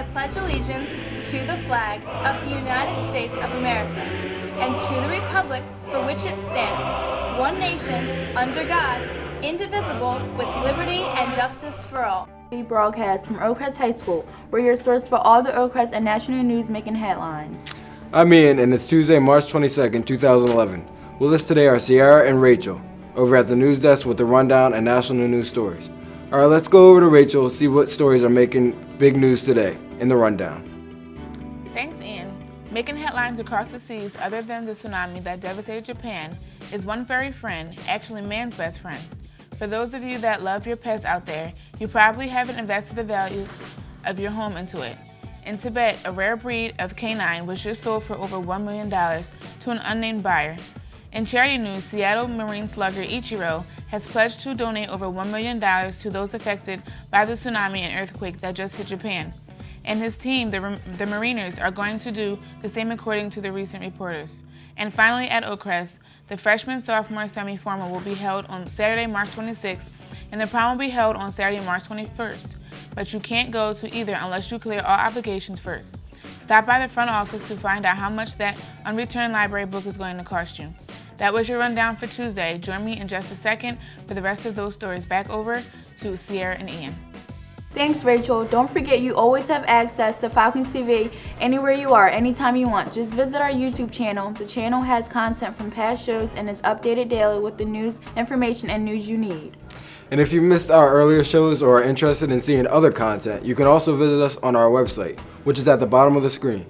I pledge allegiance to the flag of the United States of America and to the republic for which it stands, one nation, under God, indivisible, with liberty and justice for all. Broadcast from Oakcrest High School. We're your source for all the Oakcrest and national news making headlines. I'm Ian, and it's Tuesday, March 22nd, 2011. With us today are Sierra and Rachel, over at the news desk with the rundown and national news stories. All right, let's go over to Rachel, see what stories are making big news today in the rundown. Thanks, Ian. Making headlines across the seas other than the tsunami that devastated Japan is one furry friend, actually man's best friend. For those of you that love your pets out there, you probably haven't invested the value of your home into it. In Tibet, a rare breed of canine was just sold for over $1 million to an unnamed buyer. In charity news, Seattle Marine slugger Ichiro has pledged to donate over $1 million to those affected by the tsunami and earthquake that just hit Japan. And his team, the Mariners, are going to do the same according to the recent reporters. And finally, at Oakcrest, the freshman-sophomore semi-formal will be held on Saturday, March 26th, and the prom will be held on Saturday, March 21st. But you can't go to either unless you clear all obligations first. Stop by the front office to find out how much that unreturned library book is going to cost you. That was your rundown for Tuesday. Join me in just a second for the rest of those stories. Back over to Sierra and Ian. Thanks, Rachel. Don't forget you always have access to Falcon TV anywhere you are, anytime you want. Just visit our YouTube channel. The channel has content from past shows and is updated daily with the news, information, and news you need. And if you missed our earlier shows or are interested in seeing other content, you can also visit us on our website, which is at the bottom of the screen.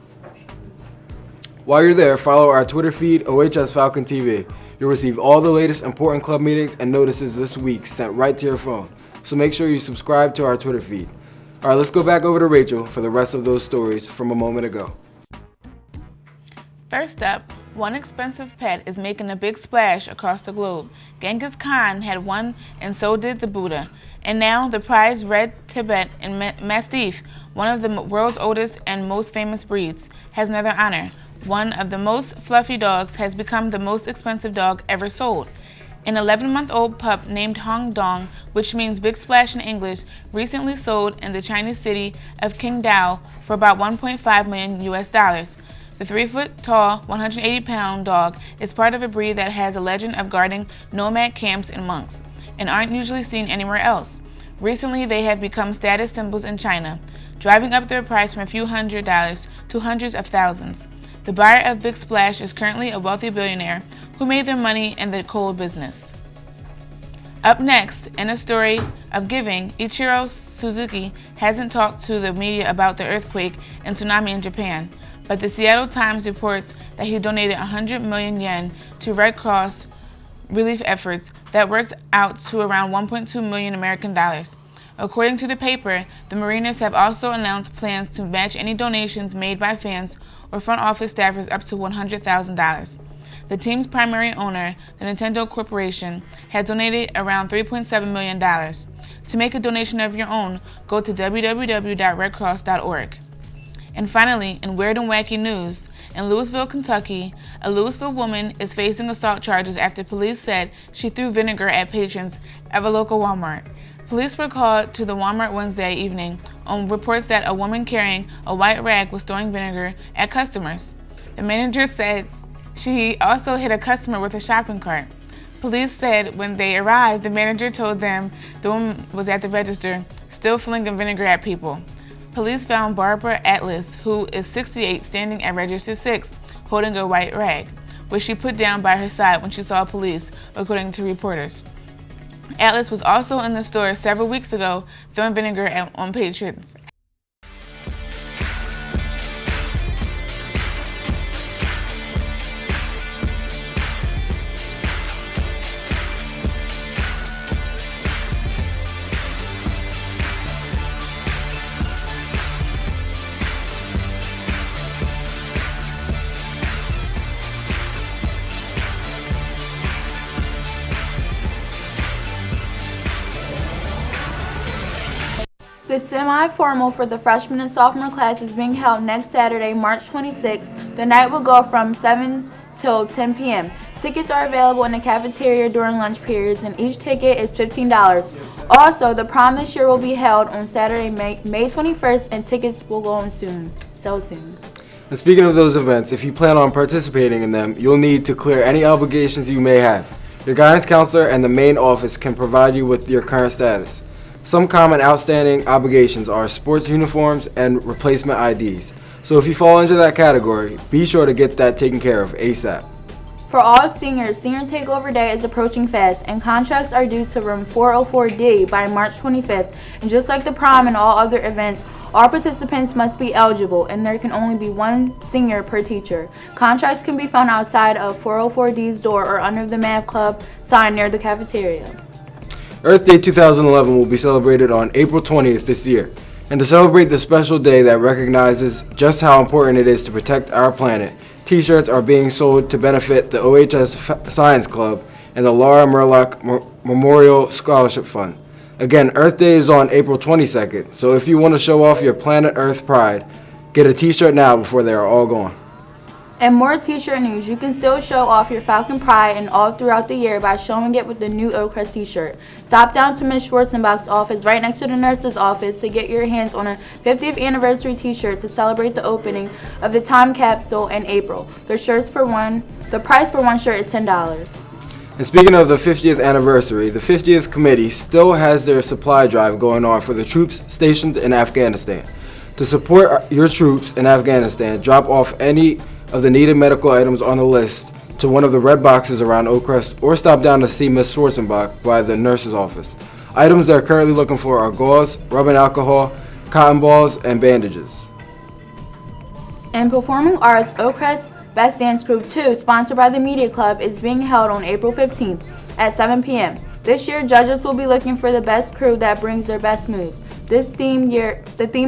While you're there, follow our Twitter feed, OHS Falcon TV. You'll receive all the latest important club meetings and notices this week sent right to your phone. So make sure you subscribe to our Twitter feed. All right, let's go back over to Rachel for the rest of those stories from a moment ago. First up, one expensive pet is making a big splash across the globe. Genghis Khan had one, and so did the Buddha. And now the prized red Tibet and Mastiff, one of the world's oldest and most famous breeds, has another honor. One of the most fluffy dogs has become the most expensive dog ever sold. An 11-month-old pup named Hong Dong, which means big splash in English, recently sold in the Chinese city of Qingdao for about $1.5 million. The 3-foot-tall, 180-pound dog is part of a breed that has a legend of guarding nomad camps and monks, and aren't usually seen anywhere else. Recently, they have become status symbols in China, driving up their price from a few $100s to hundreds of thousands. The buyer of Big Splash is currently a wealthy billionaire who made their money in the coal business. Up next, in a story of giving, Ichiro Suzuki hasn't talked to the media about the earthquake and tsunami in Japan, but the Seattle Times reports that he donated 100 million yen to Red Cross relief efforts that worked out to around 1.2 million American dollars. According to the paper, the Mariners have also announced plans to match any donations made by fans or front office staffers up to $100,000. The team's primary owner, the Nintendo Corporation, had donated around $3.7 million. To make a donation of your own, go to www.redcross.org. And finally, in weird and wacky news, in Louisville, Kentucky, a Louisville woman is facing assault charges after police said she threw vinegar at patrons of a local Walmart. Police were called to the Walmart Wednesday evening on reports that a woman carrying a white rag was throwing vinegar at customers. The manager said she also hit a customer with a shopping cart. Police said when they arrived, the manager told them the woman was at the register, still flinging vinegar at people. Police found Barbara Atlas, who is 68, standing at register 6, holding a white rag, which she put down by her side when she saw police, according to reporters. Atlas was also in the store several weeks ago throwing vinegar on patrons. The semi-formal for the freshman and sophomore class is being held next Saturday, March 26th. The night will go from 7 till 10 p.m. Tickets are available in the cafeteria during lunch periods, and each ticket is $15. Also, the prom this year will be held on Saturday, May 21st, and tickets will go on soon. And speaking of those events, if you plan on participating in them, you'll need to clear any obligations you may have. Your guidance counselor and the main office can provide you with your current status. Some common outstanding obligations are sports uniforms and replacement IDs. So if you fall into that category, be sure to get that taken care of ASAP. For all seniors, Senior Takeover Day is approaching fast, and contracts are due to room 404D by March 25th. And just like the prom and all other events, all participants must be eligible, and there can only be one senior per teacher. Contracts can be found outside of 404D's door or under the Math Club sign near the cafeteria. Earth Day 2011 will be celebrated on April 20th this year. And to celebrate this special day that recognizes just how important it is to protect our planet, T-shirts are being sold to benefit the OHS Science Club and the Laura Murlock Memorial Scholarship Fund. Again, Earth Day is on April 22nd, so if you want to show off your Planet Earth pride, get a T-shirt now before they are all gone. And more T-shirt news, you can still show off your Falcon pride and all throughout the year by showing it with the new Oakcrest T-shirt. Stop down to Ms. Schwarzenbach's office right next to the nurse's office to get your hands on a 50th anniversary T-shirt to celebrate the opening of the time capsule in April. The price for one shirt is $10. And speaking of the 50th anniversary, the 50th committee still has their supply drive going on for the troops stationed in Afghanistan. To support your troops in Afghanistan, drop off any of the needed medical items on the list to one of the red boxes around Oakcrest, or stop down to see Ms. Schwarzenbach by the nurse's office. Items they're currently looking for are gauze, rubbing alcohol, cotton balls, and bandages. In performing arts, Oakcrest Best Dance Crew 2, sponsored by the Media Club, is being held on April 15th at 7 p.m. This year, judges will be looking for the best crew that brings their best moves. The theme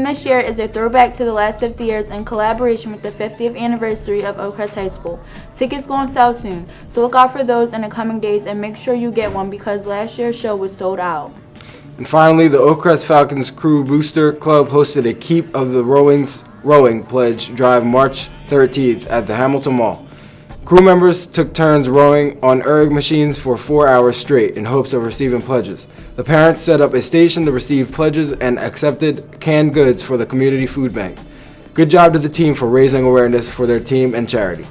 this year is a throwback to the last 50 years in collaboration with the 50th anniversary of Oakcrest High School. Tickets go on sale soon, so look out for those in the coming days and make sure you get one because last year's show was sold out. And finally, the Oakcrest Falcons Crew Booster Club hosted a Keep of the Rowing Pledge Drive March 13th at the Hamilton Mall. Crew members took turns rowing on erg machines for 4 hours straight in hopes of receiving pledges. The parents set up a station to receive pledges and accepted canned goods for the community food bank. Good job to the team for raising awareness for their team and charity.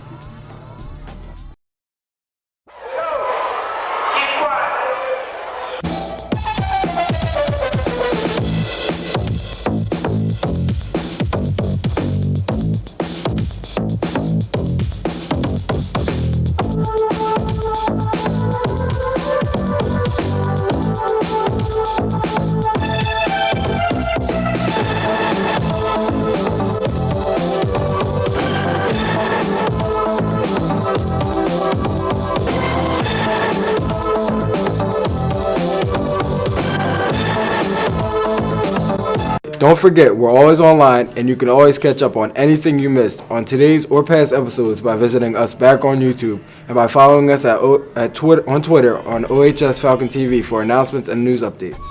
Don't forget, we're always online, and you can always catch up on anything you missed on today's or past episodes by visiting us back on YouTube and by following us on Twitter on OHS Falcon TV for announcements and news updates.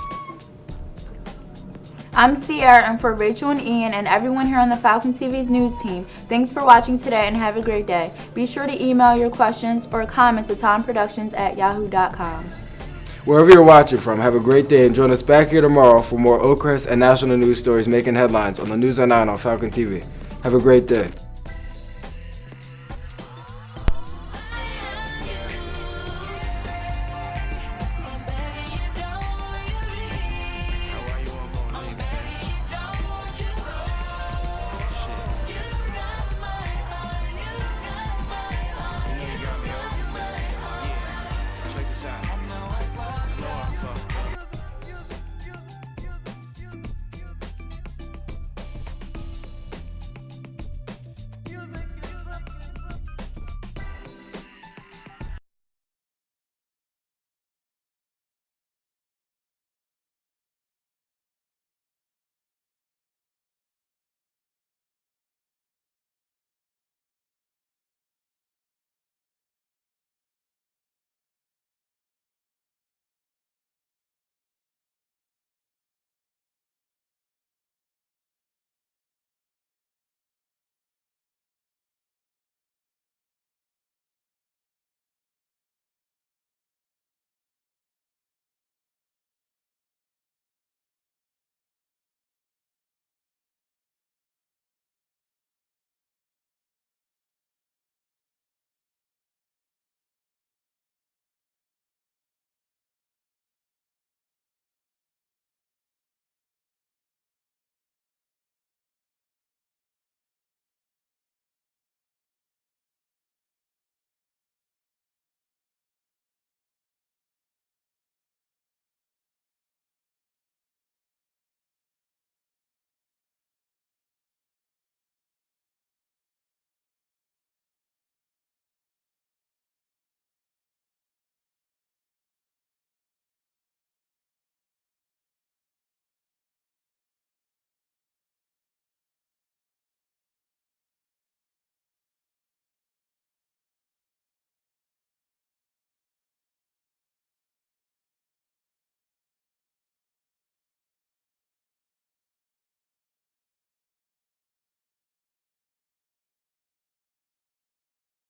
I'm Sierra, and for Rachel and Ian and everyone here on the Falcon TV's news team, thanks for watching today and have a great day. Be sure to email your questions or comments to tomproductions@yahoo.com. Wherever you're watching from, have a great day and join us back here tomorrow for more Oakcrest and national news stories making headlines on the News at 9 on Falcon TV. Have a great day.